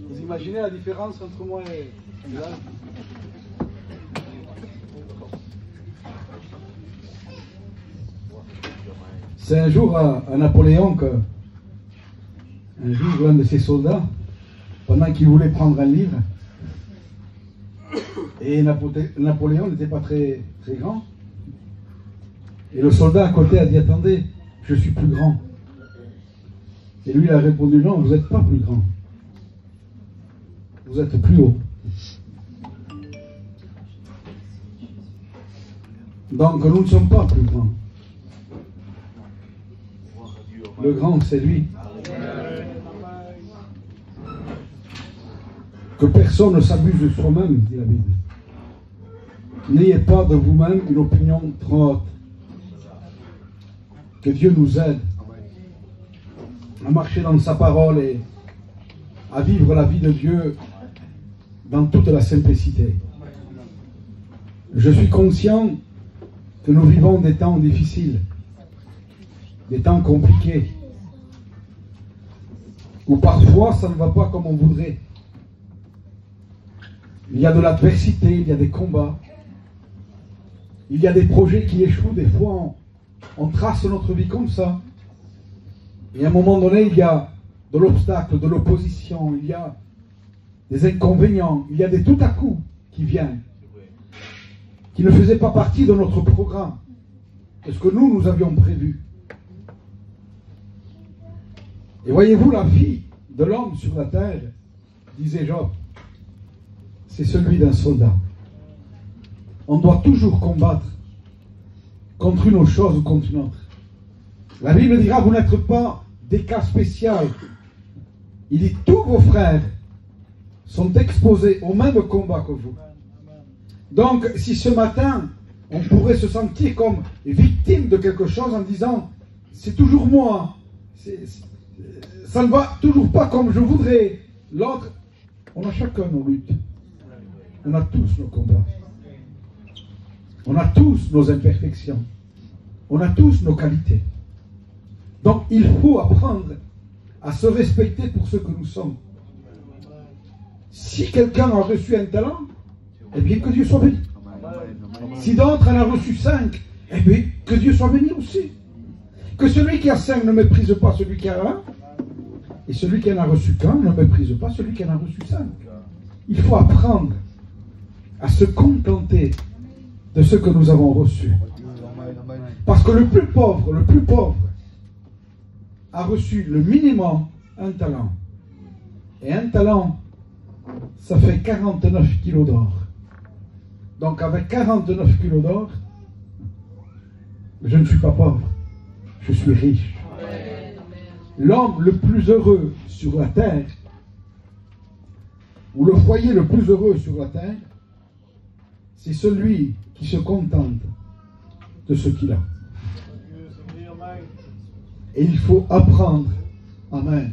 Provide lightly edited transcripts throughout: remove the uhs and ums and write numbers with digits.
Vous imaginez la différence entre moi et là? C'est un jour à Napoléon que un jour l'un de ses soldats, pendant qu'il voulait prendre un livre, et Napoléon n'était pas très grand, et le soldat à côté a dit: attendez, je suis plus grand. Et lui il a répondu: non, vous n'êtes pas plus grand, vous êtes plus haut. Donc nous ne sommes pas plus grands. Le grand, c'est lui. Que personne ne s'abuse de soi-même, dit la Bible. N'ayez pas de vous-même une opinion trop haute. Que Dieu nous aide à marcher dans sa parole et à vivre la vie de Dieu dans toute la simplicité. Je suis conscient que nous vivons des temps difficiles, des temps compliqués, où parfois ça ne va pas comme on voudrait. Il y a de l'adversité, il y a des combats, il y a des projets qui échouent. Des fois on trace notre vie comme ça, et à un moment donné il y a de l'obstacle, de l'opposition, il y a des inconvénients, il y a des tout à coup qui viennent, qui ne faisaient pas partie de notre programme, de ce que nous avions prévu. Et voyez-vous, la vie de l'homme sur la terre, disait Job, c'est celui d'un soldat. On doit toujours combattre contre une chose ou contre une autre. La Bible dira: vous n'êtes pas des cas spéciaux. Il dit: tous vos frères sont exposés au même combat que vous. Donc, si ce matin, on pourrait se sentir comme victime de quelque chose en disant: c'est toujours moi, ça ne va toujours pas comme je voudrais. L'autre, on a chacun nos luttes. On a tous nos combats. On a tous nos imperfections. On a tous nos qualités. Donc, il faut apprendre à se respecter pour ce que nous sommes. Si quelqu'un a reçu un talent, eh bien, que Dieu soit béni. Si d'autres en a reçu 5, eh bien, que Dieu soit béni aussi. Que celui qui a 5 ne méprise pas celui qui a 1, et celui qui en a reçu qu'un ne méprise pas celui qui en a reçu 5. Il faut apprendre à se contenter de ce que nous avons reçu. Parce que le plus pauvre a reçu le minimum, un talent. Et un talent, ça fait 49 kilos d'or. Donc avec 49 kilos d'or, je ne suis pas pauvre, je suis riche. L'homme le plus heureux sur la terre, ou le foyer le plus heureux sur la terre, c'est celui qui se contente de ce qu'il a. Et il faut apprendre. Amen.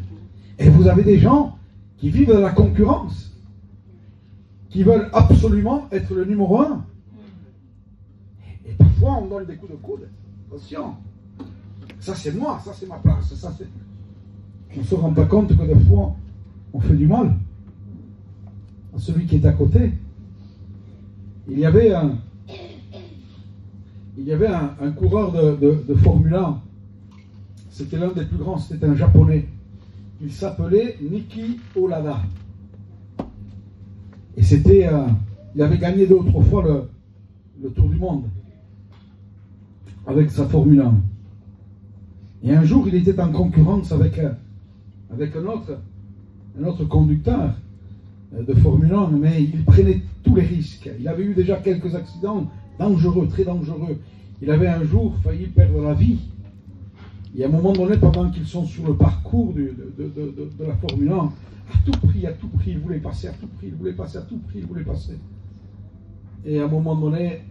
Et vous avez des gens qui vivent dans la concurrence, qui veulent absolument être le numéro 1. Et parfois on donne des coups de coude. Attention, ça c'est moi, ça c'est ma place, ça c'est... On ne se rend pas compte que des fois on fait du mal à celui qui est à côté. Il y avait un coureur de Formule 1. C'était l'un des plus grands, c'était un japonais. Il s'appelait Niki Olada. Et c'était, il avait gagné 2 ou 3 fois le Tour du Monde avec sa Formule 1. Et un jour, il était en concurrence avec un autre conducteur de Formule 1, mais il prenait tous les risques. Il avait eu déjà quelques accidents dangereux, très dangereux. Il avait un jour failli perdre la vie. Et à un moment donné, pendant qu'ils sont sur le parcours de la Formule 1, à tout prix, il voulait passer, à tout prix, il voulait passer, à tout prix, il voulait passer. Et à un moment donné,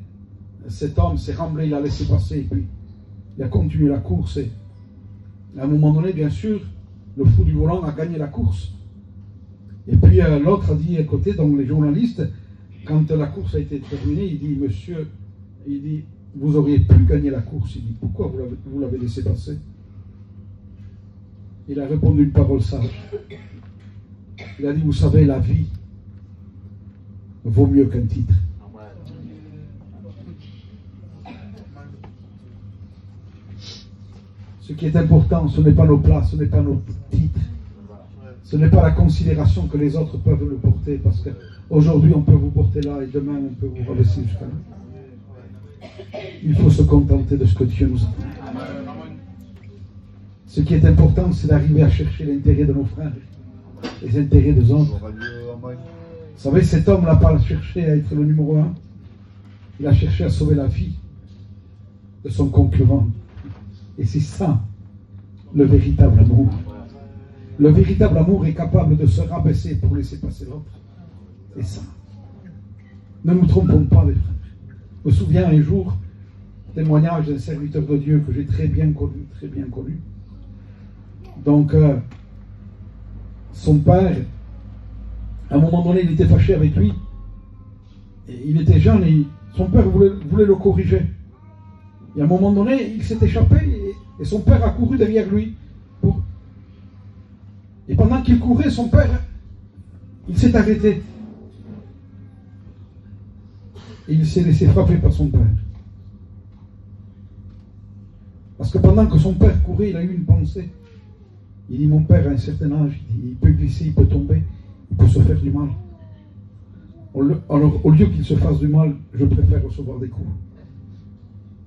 cet homme s'est remblé, il a laissé passer, et puis il a continué la course. Et à un moment donné, bien sûr, le fou du volant a gagné la course. Et puis l'autre a dit à côté, donc les journalistes, quand la course a été terminée, il dit: monsieur, il dit, vous auriez pu gagner la course. Il dit: pourquoi vous l'avez laissé passer? Il a répondu une parole sage. Il a dit, vous savez, la vie vaut mieux qu'un titre. Ce qui est important, ce n'est pas nos places, ce n'est pas nos titres. Ce n'est pas la considération que les autres peuvent nous porter, parce qu'aujourd'hui on peut vous porter là et demain on peut vous rabaisser jusqu'à là. Il faut se contenter de ce que Dieu nous a donné. Ce qui est important, c'est d'arriver à chercher l'intérêt de nos frères, les intérêts des autres. Vous savez, cet homme n'a pas cherché à être le numéro 1. Il a cherché à sauver la vie de son concurrent. Et c'est ça, le véritable amour. Le véritable amour est capable de se rabaisser pour laisser passer l'autre. C'est ça. Ne nous trompons pas, les frères. Je me souviens un jour, témoignage d'un serviteur de Dieu que j'ai très bien connu, très bien connu. Donc, son père, à un moment donné, il était fâché avec lui. Et il était jeune et son père voulait le corriger. Et à un moment donné, il s'est échappé et son père a couru derrière lui. Et pendant qu'il courait, son père, il s'est arrêté. Et il s'est laissé frapper par son père. Parce que pendant que son père courait, il a eu une pensée. Il dit, mon père a un certain âge, il peut glisser, il peut tomber, il peut se faire du mal. Alors, au lieu qu'il se fasse du mal, je préfère recevoir des coups.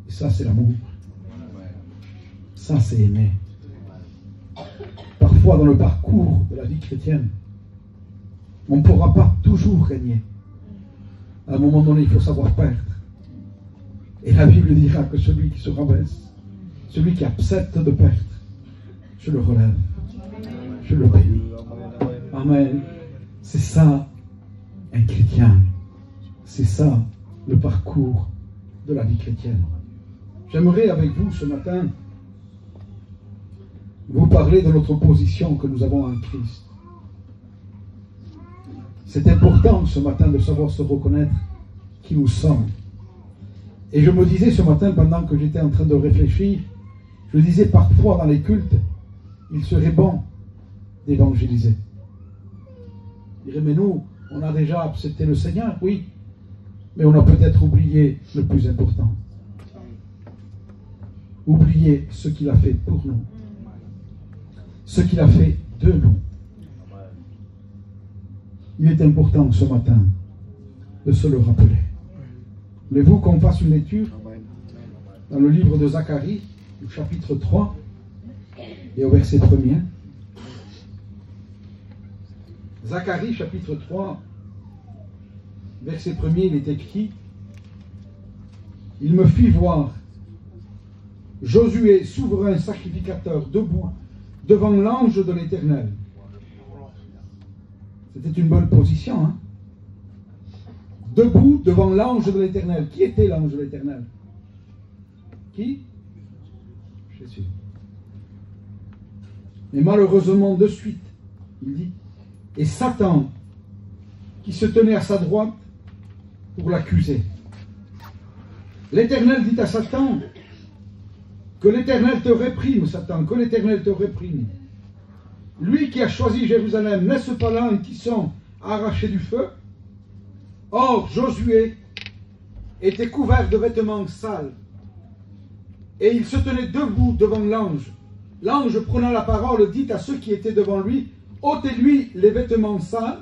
Et ça, c'est l'amour. Ça, c'est aimer. Parfois, dans le parcours de la vie chrétienne, on ne pourra pas toujours régner. À un moment donné, il faut savoir perdre. Et la Bible dira que celui qui se rabaisse, celui qui accepte de perdre, je le relève. Je le bénis. Amen. C'est ça, un chrétien. C'est ça, le parcours de la vie chrétienne. J'aimerais avec vous ce matin vous parler de notre position que nous avons en Christ. C'est important ce matin de savoir se reconnaître qui nous sommes. Et je me disais ce matin, pendant que j'étais en train de réfléchir, je disais parfois dans les cultes, il serait bon d'évangéliser. Je dirais, mais nous, on a déjà accepté le Seigneur, oui, mais on a peut-être oublié le plus important. Oublier ce qu'il a fait pour nous. Ce qu'il a fait de nous. Il est important ce matin de se le rappeler. Voulez-vous qu'on fasse une lecture dans le livre de Zacharie, au chapitre 3 et au verset 1er. Zacharie, chapitre 3, verset 1er, il est écrit, « Il me fit voir Josué, souverain sacrificateur, debout devant l'ange de l'Éternel. » C'était une bonne position, hein? Debout devant l'ange de l'Éternel. Qui était l'ange de l'Éternel? Qui? Jésus. Mais malheureusement, de suite, il dit, et Satan, qui se tenait à sa droite pour l'accuser. L'Éternel dit à Satan, que l'Éternel te réprime, Satan, que l'Éternel te réprime. Lui qui a choisi Jérusalem, n'est-ce pas là un tisson arraché du feu? Or, Josué était couvert de vêtements sales, et il se tenait debout devant l'ange. L'ange, prenant la parole, dit à ceux qui étaient devant lui, ôtez-lui les vêtements sales.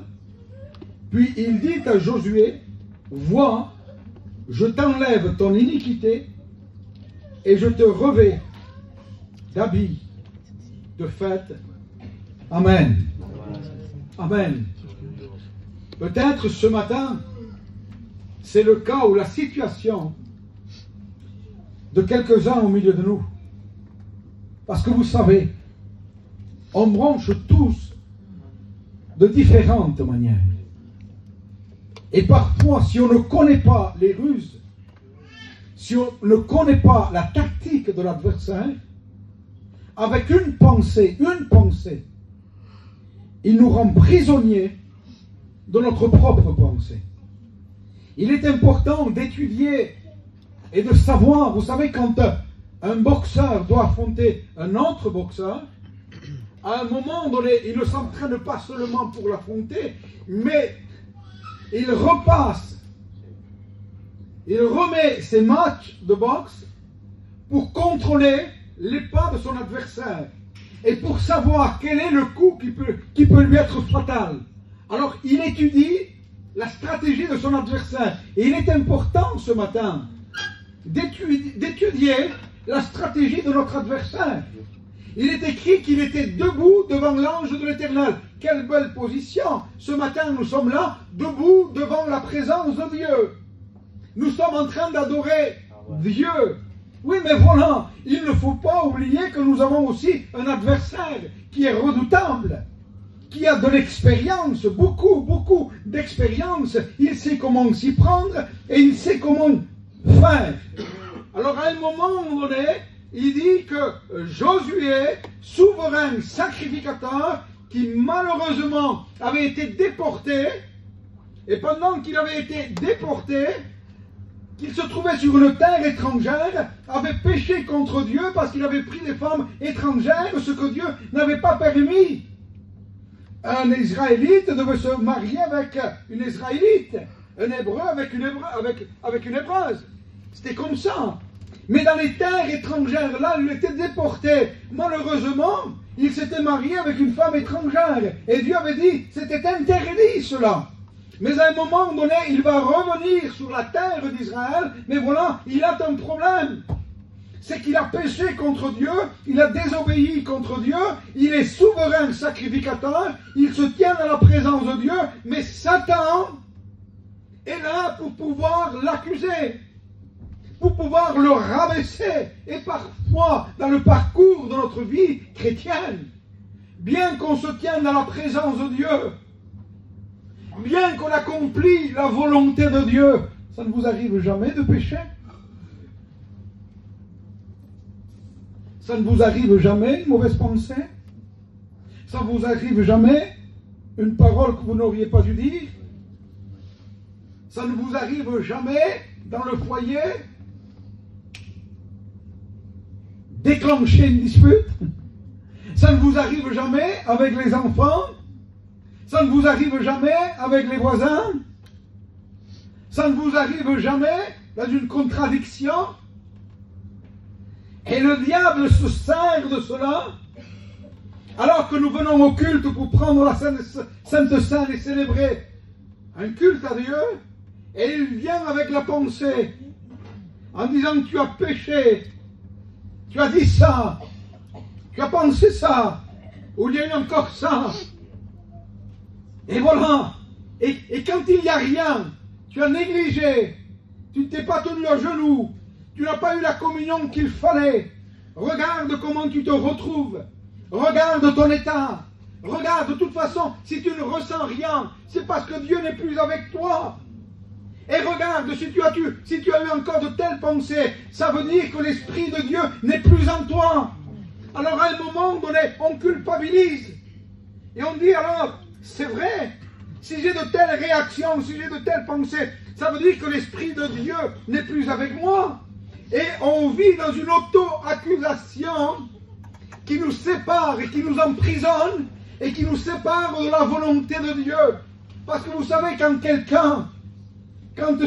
Puis il dit à Josué, vois, je t'enlève ton iniquité, et je te revais d'habits de fête. Amen. Amen. Peut-être ce matin, c'est le cas ou la situation de quelques-uns au milieu de nous. Parce que vous savez, on bronche tous de différentes manières. Et parfois, si on ne connaît pas les ruses, si on ne connaît pas la tactique de l'adversaire, avec une pensée, il nous rend prisonniers de notre propre pensée. Il est important d'étudier et de savoir, vous savez, quand un boxeur doit affronter un autre boxeur, à un moment donné, il ne s'entraîne pas seulement pour l'affronter, mais il repasse, il remet ses matchs de boxe pour contrôler les pas de son adversaire et pour savoir quel est le coup qui peut lui être fatal. Alors il étudie la stratégie de son adversaire. Et il est important ce matin d'étudier la stratégie de notre adversaire. Il est écrit qu'il était debout devant l'ange de l'Éternel. Quelle belle position! Ce matin, nous sommes là, debout devant la présence de Dieu. Nous sommes en train d'adorer Dieu. Oui, mais voilà, il ne faut pas oublier que nous avons aussi un adversaire qui est redoutable, qui a de l'expérience, beaucoup d'expérience. Il sait comment s'y prendre et il sait comment faire. Alors à un moment donné, il dit que Josué, souverain sacrificateur, qui malheureusement avait été déporté, et pendant qu'il avait été déporté, qu'il se trouvait sur une terre étrangère, avait péché contre Dieu parce qu'il avait pris des femmes étrangères, ce que Dieu n'avait pas permis. Un Israélite devait se marier avec une Israélite, un Hébreu avec une Hébreuse. C'était comme ça. Mais dans les terres étrangères, là, il était déporté. Malheureusement, il s'était marié avec une femme étrangère. Et Dieu avait dit, c'était interdit cela. Mais à un moment donné, il va revenir sur la terre d'Israël. Mais voilà, il a un problème. C'est qu'il a péché contre Dieu, il a désobéi contre Dieu, il est souverain sacrificateur, il se tient dans la présence de Dieu, mais Satan est là pour pouvoir l'accuser, pour pouvoir le rabaisser. Et parfois, dans le parcours de notre vie chrétienne, bien qu'on se tienne dans la présence de Dieu, bien qu'on accomplit la volonté de Dieu, ça ne vous arrive jamais de pécher? Ça ne vous arrive jamais une mauvaise pensée? Ça ne vous arrive jamais une parole que vous n'auriez pas dû dire? Ça ne vous arrive jamais dans le foyer déclencher une dispute? Ça ne vous arrive jamais avec les enfants? Ça ne vous arrive jamais avec les voisins? Ça ne vous arrive jamais dans une contradiction? Et le diable se sert de cela, alors que nous venons au culte pour prendre la Sainte Seine et célébrer un culte à Dieu, et il vient avec la pensée, en disant tu as péché, tu as dit ça, tu as pensé ça, ou il y a eu encore ça. Et voilà, et quand il n'y a rien, tu as négligé, tu ne t'es pas tenu à genoux, tu n'as pas eu la communion qu'il fallait. Regarde comment tu te retrouves. Regarde ton état. Regarde, de toute façon, si tu ne ressens rien, c'est parce que Dieu n'est plus avec toi. Et regarde, si tu as eu encore de telles pensées, ça veut dire que l'Esprit de Dieu n'est plus en toi. Alors à un moment donné, on culpabilise. Et on dit alors, c'est vrai, si j'ai de telles réactions, si j'ai de telles pensées, ça veut dire que l'Esprit de Dieu n'est plus avec moi. Et on vit dans une auto-accusation qui nous sépare et qui nous emprisonne et qui nous sépare de la volonté de Dieu. Parce que vous savez, quand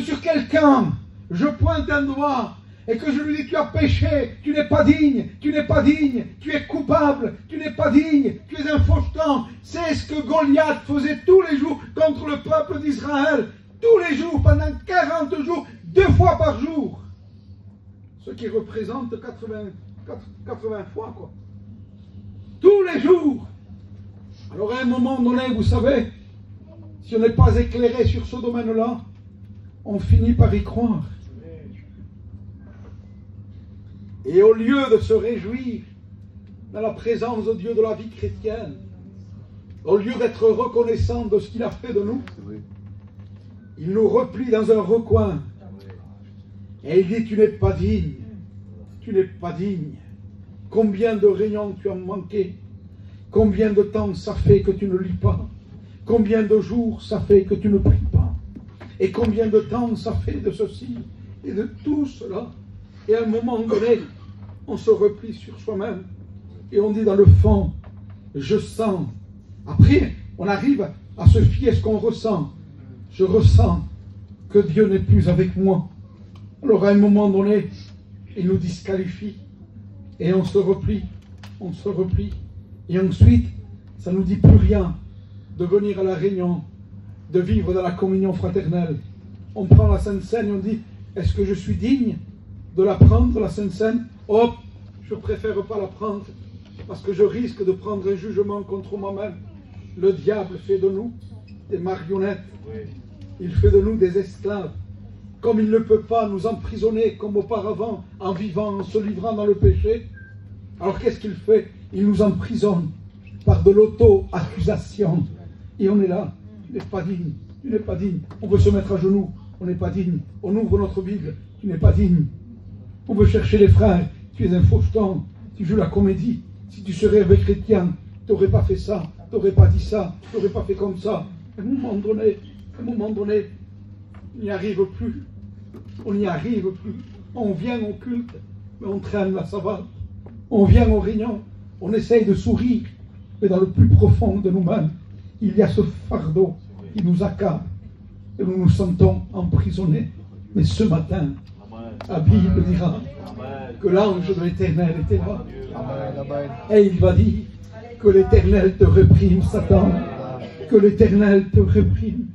sur quelqu'un, je pointe un doigt et que je lui dis tu as péché, tu n'es pas digne, tu n'es pas digne, tu es coupable, tu n'es pas digne, tu es un faucheton. C'est ce que Goliath faisait tous les jours contre le peuple d'Israël. Tous les jours, pendant 40 jours, 2 fois par jour. Ce qui représente 80 fois, quoi. Tous les jours. Alors à un moment donné, vous savez, si on n'est pas éclairé sur ce domaine-là, on finit par y croire. Et au lieu de se réjouir dans la présence de Dieu de la vie chrétienne, au lieu d'être reconnaissant de ce qu'il a fait de nous, il nous replie dans un recoin. Et il dit, tu n'es pas digne, tu n'es pas digne. Combien de réunions tu as manqué? Combien de temps ça fait que tu ne lis pas? Combien de jours ça fait que tu ne pries pas? Et combien de temps ça fait de ceci et de tout cela? Et à un moment donné, on se replie sur soi-même et on dit dans le fond, je sens. Après, on arrive à se fier à ce qu'on ressent. Je ressens que Dieu n'est plus avec moi. Alors à un moment donné, il nous disqualifie. Et on se replie. On se replie. Et ensuite, ça ne nous dit plus rien de venir à la réunion, de vivre dans la communion fraternelle. On prend la Sainte Seine et on dit, est-ce que je suis digne de la prendre, la Sainte Seine? Oh, je préfère pas la prendre, parce que je risque de prendre un jugement contre moi-même. Le diable fait de nous des marionnettes. Il fait de nous des esclaves. Comme il ne peut pas nous emprisonner comme auparavant, en vivant, en se livrant dans le péché. Alors qu'est-ce qu'il fait? Il nous emprisonne par de l'auto-accusation. Et on est là, tu n'es pas digne, tu n'es pas digne. On veut se mettre à genoux, on n'est pas digne. On ouvre notre Bible, tu n'es pas digne. On veut chercher les frères, tu es un faucheton, tu joues la comédie. Si tu serais un chrétien, tu n'aurais pas fait ça, tu n'aurais pas dit ça, tu n'aurais pas fait comme ça. À un moment donné, on n'y arrive plus. On n'y arrive plus. On vient au culte, mais on traîne la savate. On vient aux réunions, on essaye de sourire, mais dans le plus profond de nous-mêmes, il y a ce fardeau qui nous accable et nous nous sentons emprisonnés. Mais ce matin, la Bible dira que l'ange de l'Éternel était là. Et il va dire que l'Éternel te réprime, Satan. Que l'Éternel te réprime.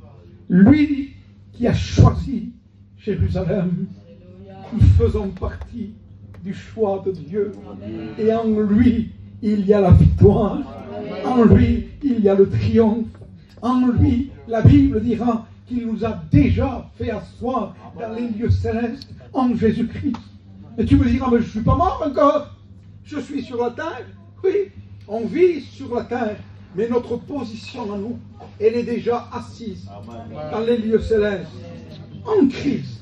Lui qui a choisi Jérusalem, nous faisons partie du choix de Dieu. Et en lui, il y a la victoire. En lui, il y a le triomphe. En lui, la Bible dira qu'il nous a déjà fait asseoir dans les lieux célestes en Jésus-Christ. Et tu me diras, mais je ne suis pas mort encore. Je suis sur la terre. Oui, on vit sur la terre. Mais notre position à nous, elle est déjà assise dans les lieux célestes. En Christ,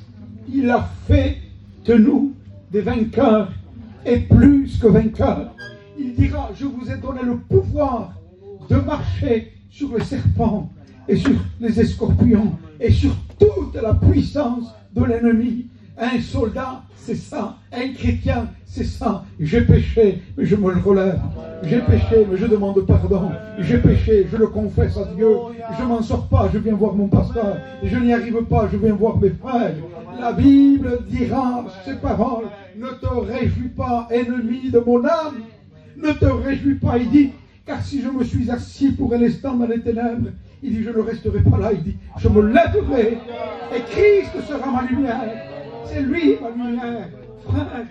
il a fait de nous des vainqueurs et plus que vainqueurs. Il dira, je vous ai donné le pouvoir de marcher sur les serpents et sur les scorpions et sur toute la puissance de l'ennemi. Un soldat, c'est ça. Un chrétien, c'est ça. J'ai péché, mais je me le relève. J'ai péché, mais je demande pardon. J'ai péché, je le confesse à Dieu. Je m'en sors pas, je viens voir mon pasteur. Je n'y arrive pas, je viens voir mes frères. La Bible dira ces paroles. Ne te réjouis pas, ennemi de mon âme. Ne te réjouis pas, il dit, car si je me suis assis pour un instant dans les ténèbres, il dit, je ne resterai pas là. Il dit, je me lèverai et Christ sera ma lumière. C'est lui ma lumière. Frère,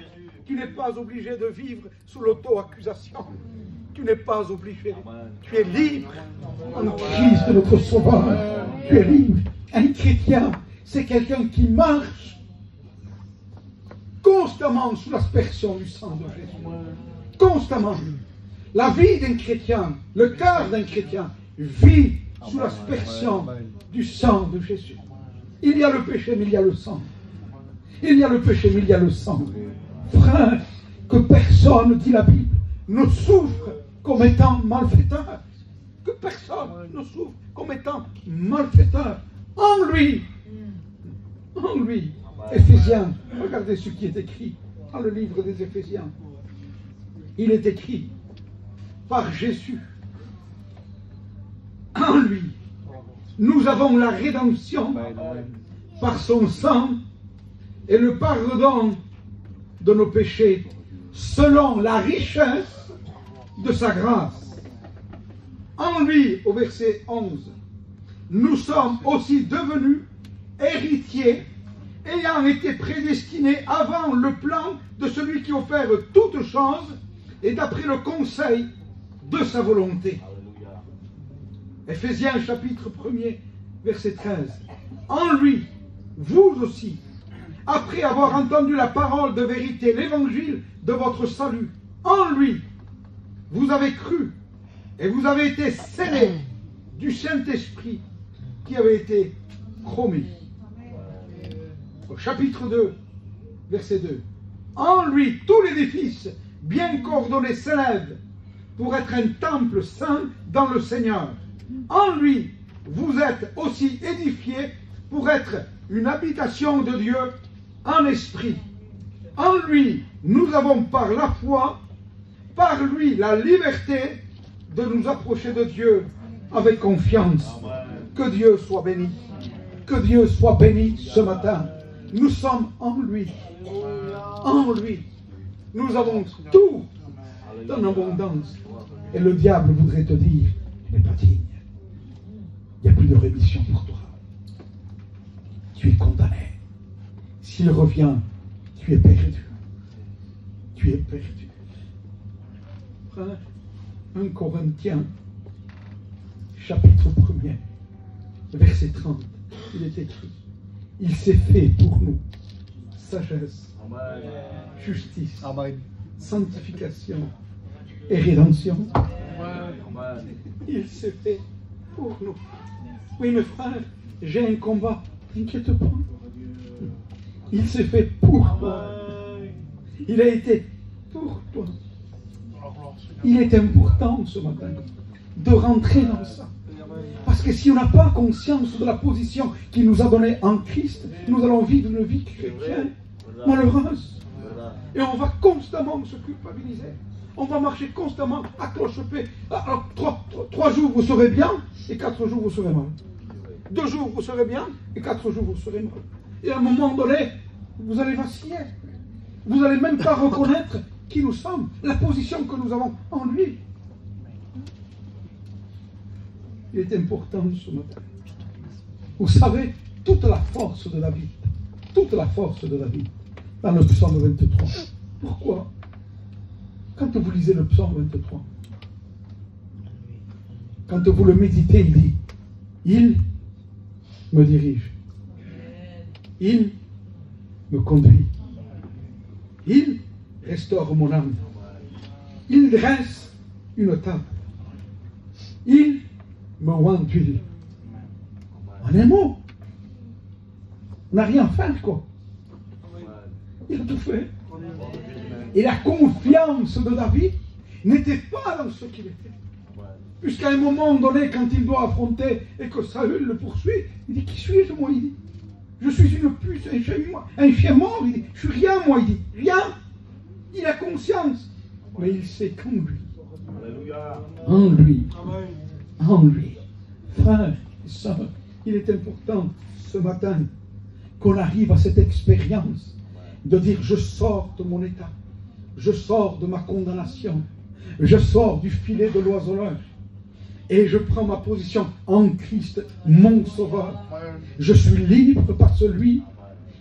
tu n'es pas obligé de vivre sous l'auto-accusation. Tu n'es pas obligé. Tu es libre en Christ, notre Sauveur. Tu es libre. Un chrétien, c'est quelqu'un qui marche constamment sous l'aspersion du sang de Jésus. Constamment. La vie d'un chrétien, le cœur d'un chrétien, vit sous l'aspersion du sang de Jésus. Il y a le péché, mais il y a le sang. Il y a le péché, mais il y a le sang. Frère, que personne, dit la Bible, ne souffre comme étant malfaiteur. Que personne ne souffre comme étant malfaiteur. En lui. En lui. Éphésiens, regardez ce qui est écrit dans le livre des Éphésiens. Il est écrit, par Jésus, en lui, nous avons la rédemption par son sang et le pardon de nos péchés, selon la richesse de sa grâce. En lui, au verset 11, nous sommes aussi devenus héritiers, ayant été prédestinés avant le plan de celui qui opère toutes choses et d'après le conseil de sa volonté. Éphésiens chapitre 1er, verset 13. En lui, vous aussi, après avoir entendu la parole de vérité, l'évangile de votre salut, en lui, vous avez cru et vous avez été scellés du Saint-Esprit qui avait été promis. Au chapitre 2, verset 2. En lui, tout l'édifice bien coordonné s'élève pour être un temple saint dans le Seigneur. En lui, vous êtes aussi édifiés pour être une habitation de Dieu en esprit. En lui, nous avons par la foi, par lui la liberté de nous approcher de Dieu avec confiance. Que Dieu soit béni. Que Dieu soit béni ce matin. Nous sommes en lui. En lui. Nous avons tout en abondance. Et le diable voudrait te dire, tu n'es pas digne. Il n'y a plus de rémission pour toi. Tu es condamné. S'il revient, tu es perdu. Tu es perdu. Frère, 1 Corinthiens, chapitre 1er, verset 30, il est écrit, il s'est fait pour nous sagesse, justice, sanctification et rédemption. Il s'est fait pour nous. Oui, mes frères, j'ai un combat, t'inquiète pas. Il s'est fait pour toi. Il a été pour toi. Il est important ce matin de rentrer dans ça. Parce que si on n'a pas conscience de la position qu'il nous a donnée en Christ, nous allons vivre une vie chrétienne malheureuse. Et on va constamment se culpabiliser. On va marcher constamment à cloche-pied. Alors, 3 jours vous serez bien et 4 jours vous serez mal. 2 jours vous serez bien et 4 jours vous serez mal. Et à un moment donné, vous allez vaciller. Vous n'allez même pas reconnaître qui nous sommes, la position que nous avons en lui. Il est important ce matin. Vous savez, toute la force de David, dans le psaume 23. Pourquoi? Quand vous lisez le psaume 23, quand vous le méditez, il dit, il me dirige, il me conduit, il restaure mon âme, il dresse une table, il me oint d'huile. En un mot, on n'a rien à faire, quoi. Il a tout fait. Et la confiance de David n'était pas dans ce qu'il était. Puisqu'à un moment donné, quand il doit affronter et que Saül le poursuit, il dit, qui suis-je, moi? Il dit, je suis une puce, un chien mort. Il dit, je suis rien, moi. Il dit, rien. Il a conscience. Mais il sait qu'en lui. En lui. En lui. Frère et sœur, il est important ce matin qu'on arrive à cette expérience de dire, je sors de mon état. Je sors de ma condamnation. Je sors du filet de l'oiseleur. Et je prends ma position en Christ, mon Sauveur. Je suis libre par celui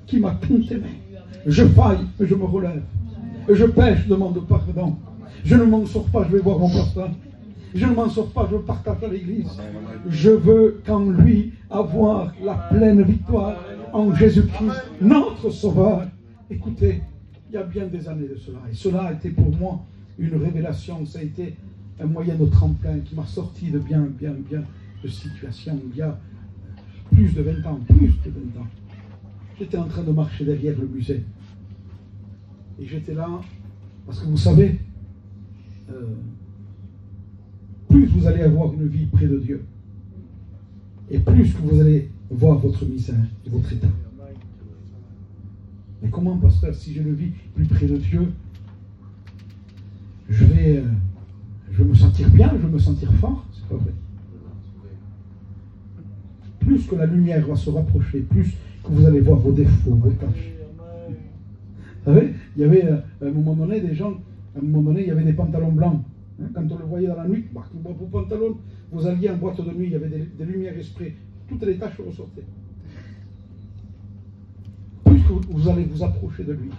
qui m'a tant aimé. Je faille, mais je me relève. Je pêche, je demande pardon. Je ne m'en sors pas, je vais voir mon pasteur. Je ne m'en sors pas, je partage à l'église. Je veux qu'en lui avoir la pleine victoire en Jésus-Christ, notre Sauveur. Écoutez, il y a bien des années de cela. Et cela a été pour moi une révélation. Ça a été un moyen de tremplin qui m'a sorti de bien de situations. Il y a plus de 20 ans. J'étais en train de marcher derrière le musée. Et j'étais là, parce que vous savez, plus vous allez avoir une vie près de Dieu, et plus que vous allez voir votre misère et votre état. Mais comment, pasteur, si je le vis plus près de Dieu, je vais me sentir bien, je vais me sentir fort? C'est pas vrai. Plus que la lumière va se rapprocher, plus que vous allez voir vos défauts, vos tâches. Vous savez, il y avait à un moment donné des gens, il y avait des pantalons blancs. Hein, quand on le voyait dans la nuit, vos pantalons, vous alliez en boîte de nuit, il y avait des lumières exprès. Toutes les taches ressortaient. Plus que vous allez vous approcher de lui,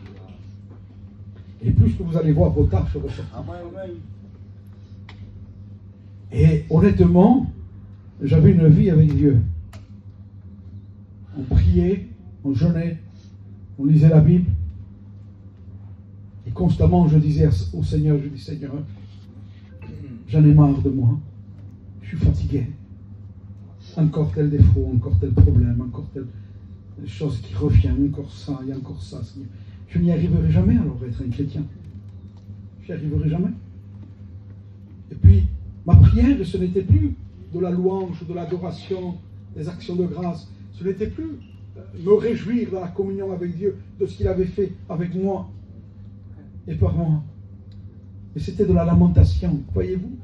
et plus que vous allez voir vos tâches ressortir. Et honnêtement, j'avais une vie avec Dieu. On priait, on jeûnait, on lisait la Bible. Et constamment, je disais au Seigneur, je dis, Seigneur, j'en ai marre de moi. Je suis fatigué. Encore tel défaut, encore tel problème, encore telle chose qui revient, encore ça, et encore ça, Seigneur. Je n'y arriverai jamais alors à être un chrétien. Je n'y arriverai jamais. Et puis, ma prière, ce n'était plus de la louange, de l'adoration, des actions de grâce. Ce n'était plus me réjouir dans la communion avec Dieu de ce qu'il avait fait avec moi et par moi. Et c'était de la lamentation, voyez-vous.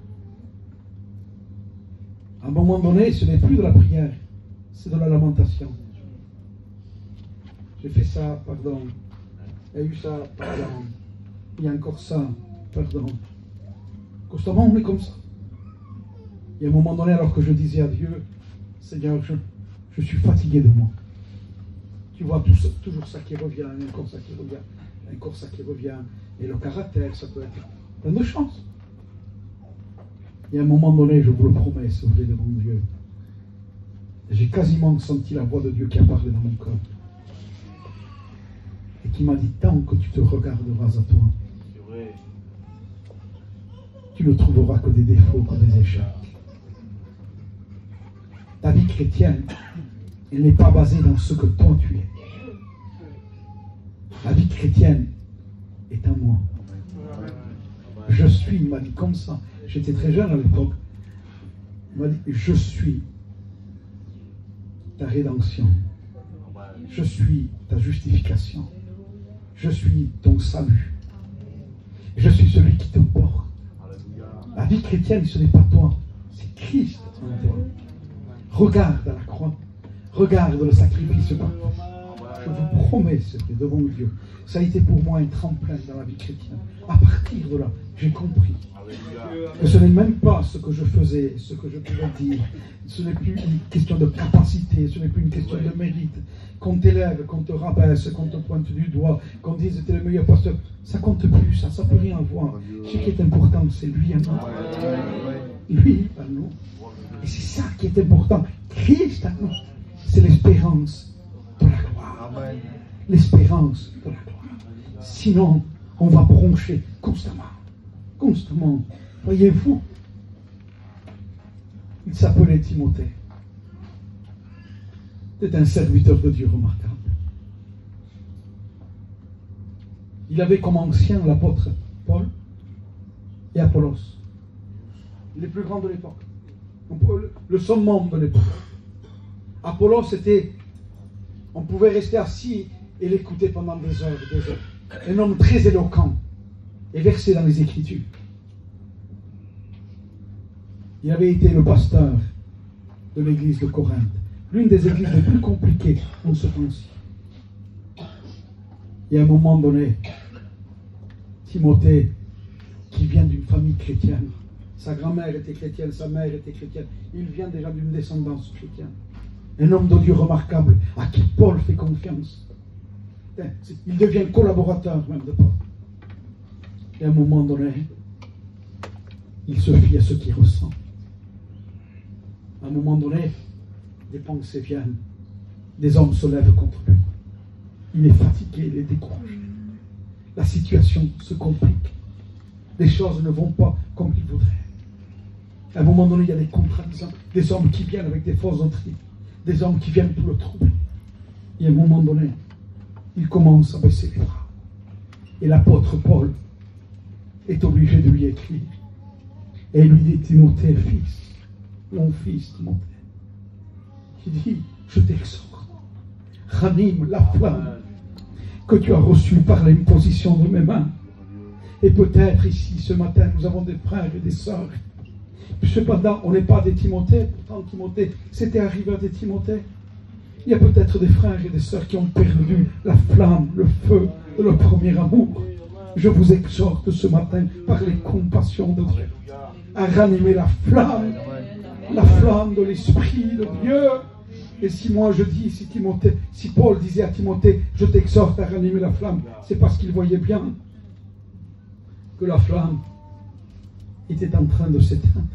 À un moment donné, ce n'est plus de la prière, c'est de la lamentation. J'ai fait ça, pardon. Il y a eu ça, pardon. Il y a encore ça, pardon. Constamment, on est comme ça. Il y a un moment donné, alors que je disais à Dieu, Seigneur, je suis fatigué de moi. Tu vois, toujours ça qui revient, encore ça qui revient, encore ça qui revient. Et le caractère, ça peut être plein de chance. Il y a un moment donné, je vous le promets, c'est vrai devant Dieu. J'ai quasiment senti la voix de Dieu qui a parlé dans mon cœur. Et qui m'a dit, tant que tu te regarderas à toi, tu ne trouveras que des défauts, que des échecs. Ta vie chrétienne, elle n'est pas basée dans ce que toi tu es. La vie chrétienne est en moi. Je suis, il m'a dit comme ça. J'étais très jeune à l'époque. Il m'a dit, je suis ta rédemption. Je suis ta justification. Je suis ton salut. Je suis celui qui te porte. La vie chrétienne, ce n'est pas toi, c'est Christ en toi. Regarde à la croix. Regarde le sacrifice parfait. Je vous promets, c'est devant Dieu. Ça a été pour moi un tremplin dans la vie chrétienne. À partir de là, j'ai compris que ce n'est même pas ce que je faisais, ce que je pouvais dire. Ce n'est plus une question de capacité, ce n'est plus une question de mérite. Qu'on t'élève, qu'on te rabaisse, qu'on te pointe du doigt, qu'on dise que tu es le meilleur pasteur, ça compte plus, ça ne peut rien voir. Ce qui est important, c'est lui à nous. Lui à nous. Et c'est ça qui est important. Christ à nous. C'est l'espérance de la gloire. L'espérance de la gloire. Sinon, on va broncher constamment. Constamment. Voyez-vous, il s'appelait Timothée. C'était un serviteur de Dieu remarquable. Il avait comme ancien l'apôtre Paul et Apollos. Les plus grands de l'époque. Le summum de l'époque. Apollos était, on pouvait rester assis et l'écouter pendant des heures, des heures. Un homme très éloquent et versé dans les Écritures. Il avait été le pasteur de l'église de Corinthe, l'une des églises les plus compliquées en ce temps-ci. Et à un moment donné, Timothée, qui vient d'une famille chrétienne, sa grand-mère était chrétienne, sa mère était chrétienne, il vient déjà d'une descendance chrétienne. Un homme de Dieu remarquable, à qui Paul fait confiance. Il devient collaborateur même de Paul. Et à un moment donné, il se fie à ce qu'il ressent. À un moment donné, des pensées viennent. Des hommes se lèvent contre lui. Il est fatigué, il est découragé. La situation se complique. Les choses ne vont pas comme il voudrait. À un moment donné, il y a des contradictions. Des hommes qui viennent avec des fausses doctrines. Des hommes qui viennent pour le troubler. Et à un moment donné, il commence à baisser les bras. Et l'apôtre Paul est obligé de lui écrire. Et il lui dit, Timothée, fils, mon fils Timothée. Il dit, je t'exhorte, ranime la flamme que tu as reçue par l'imposition de mes mains. Et peut-être ici, ce matin, nous avons des frères et des sœurs. Cependant, on n'est pas des Timothées. Pourtant, Timothée, c'était arrivé à des Timothées. Il y a peut-être des frères et des sœurs qui ont perdu la flamme, le feu de leur premier amour. Je vous exhorte ce matin, par les compassions de Dieu, à ranimer la flamme de l'Esprit de Dieu. Et si moi je dis, si Paul disait à Timothée, je t'exhorte à ranimer la flamme, c'est parce qu'il voyait bien que la flamme était en train de s'éteindre.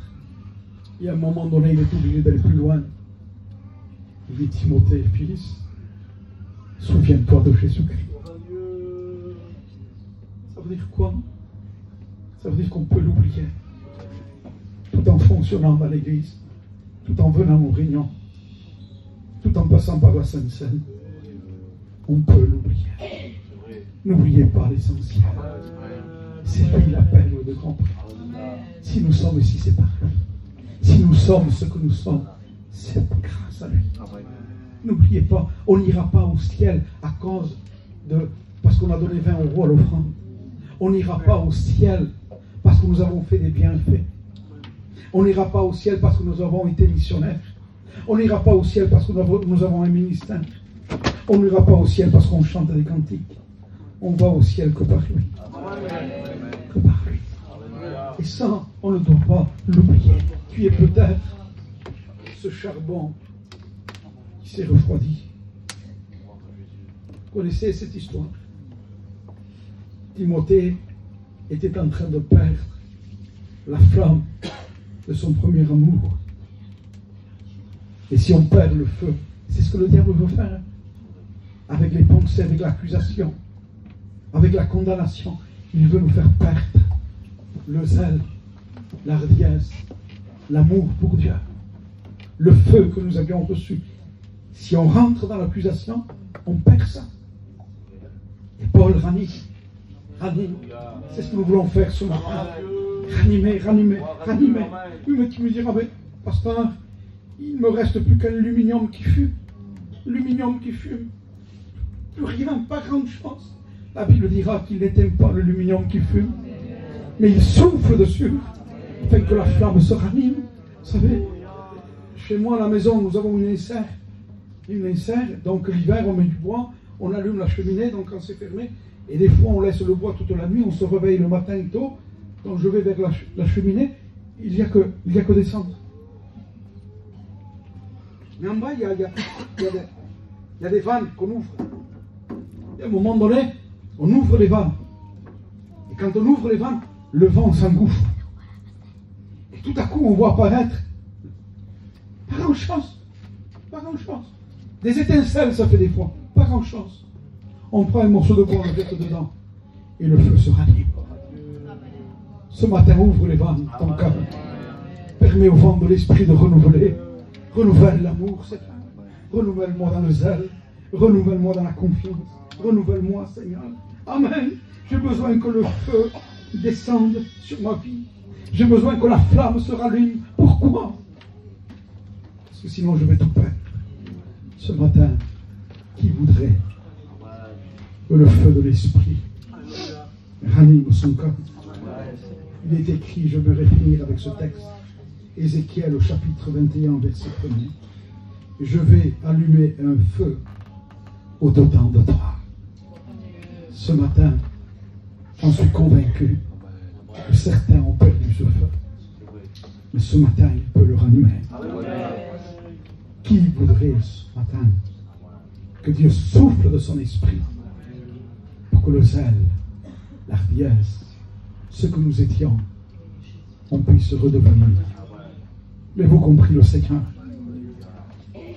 Et à un moment donné, il est obligé d'aller plus loin. Il dit, Timothée, fils, souviens-toi de Jésus-Christ. Ça veut dire quoi? Ça veut dire qu'on peut l'oublier. Tout en fonctionnant dans l'église, tout en venant aux réunions, tout en passant par la Sainte Seine, on peut l'oublier. N'oubliez pas l'essentiel. C'est lui l'appel de grand prix. Si nous sommes ici, c'est par lui. Si nous sommes ce que nous sommes, c'est grâce à lui. N'oubliez pas, on n'ira pas au ciel à cause de... parce qu'on a donné 20 € à l'offrande. On n'ira pas au ciel parce que nous avons fait des bienfaits. On n'ira pas au ciel parce que nous avons été missionnaires. On n'ira pas au ciel parce que nous avons un ministère. On n'ira pas au ciel parce qu'on chante des cantiques. On va au ciel que par lui. Que par lui. Et ça, on ne doit pas l'oublier. Tu es peut-être ce charbon qui s'est refroidi. Vous connaissez cette histoire? Timothée était en train de perdre la flamme de son premier amour. Et si on perd le feu, c'est ce que le diable veut faire. Avec les pensées, avec l'accusation, avec la condamnation, il veut nous faire perdre le zèle, la hardiesse, l'amour pour Dieu, le feu que nous avions reçu. Si on rentre dans l'accusation, on perd ça. Et Paul ranime. C'est ce que nous voulons faire ce matin. Ranimer. Oui, mais tu me diras, mais pasteur, il ne me reste plus qu'un aluminium qui fume. L'aluminium qui fume. Plus rien, pas grande chose. La Bible dira qu'il n'éteint pas l'aluminium qui fume, mais il souffle dessus, afin que la flamme se ranime. Vous savez, chez moi à la maison, nous avons une insert. Donc l'hiver, on met du bois, on allume la cheminée, donc quand c'est fermé, et des fois on laisse le bois toute la nuit, on se réveille le matin tôt. Quand je vais vers la cheminée, il n'y a que des cendres. Mais en bas, il y a des vannes qu'on ouvre. Et à un moment donné, on ouvre les vannes. Et quand on ouvre les vannes, le vent s'engouffre. Et tout à coup, on voit apparaître pas grand-chose. Des étincelles, ça fait des fois. Pas grand-chose. On prend un morceau de bois, on le jette dedans. Et le feu se ranime. Ce matin, ouvre les vannes, ton cœur. Permets au vent de l'esprit de renouveler. Renouvelle l'amour, Seigneur. Renouvelle-moi dans le zèle. Renouvelle-moi dans la confiance. Renouvelle-moi, Seigneur. Amen. J'ai besoin que le feu descende sur ma vie. J'ai besoin que la flamme se rallume. Pourquoi? Parce que sinon je vais tout perdre. Ce matin, qui voudrait que le feu de l'esprit ranime son cœur? Il est écrit, je vais finir avec ce texte, Ézéchiel au chapitre 21, verset 1er. Je vais allumer un feu au-dedans de toi. Ce matin, j'en suis convaincu que certains ont perdu ce feu. Mais ce matin, il peut le ranimer. Qui voudrait ce matin que Dieu souffle de son esprit pour que le zèle, l'hardiesse, ce que nous étions, on puisse redevenir. L'avez-vous compris, le Seigneur?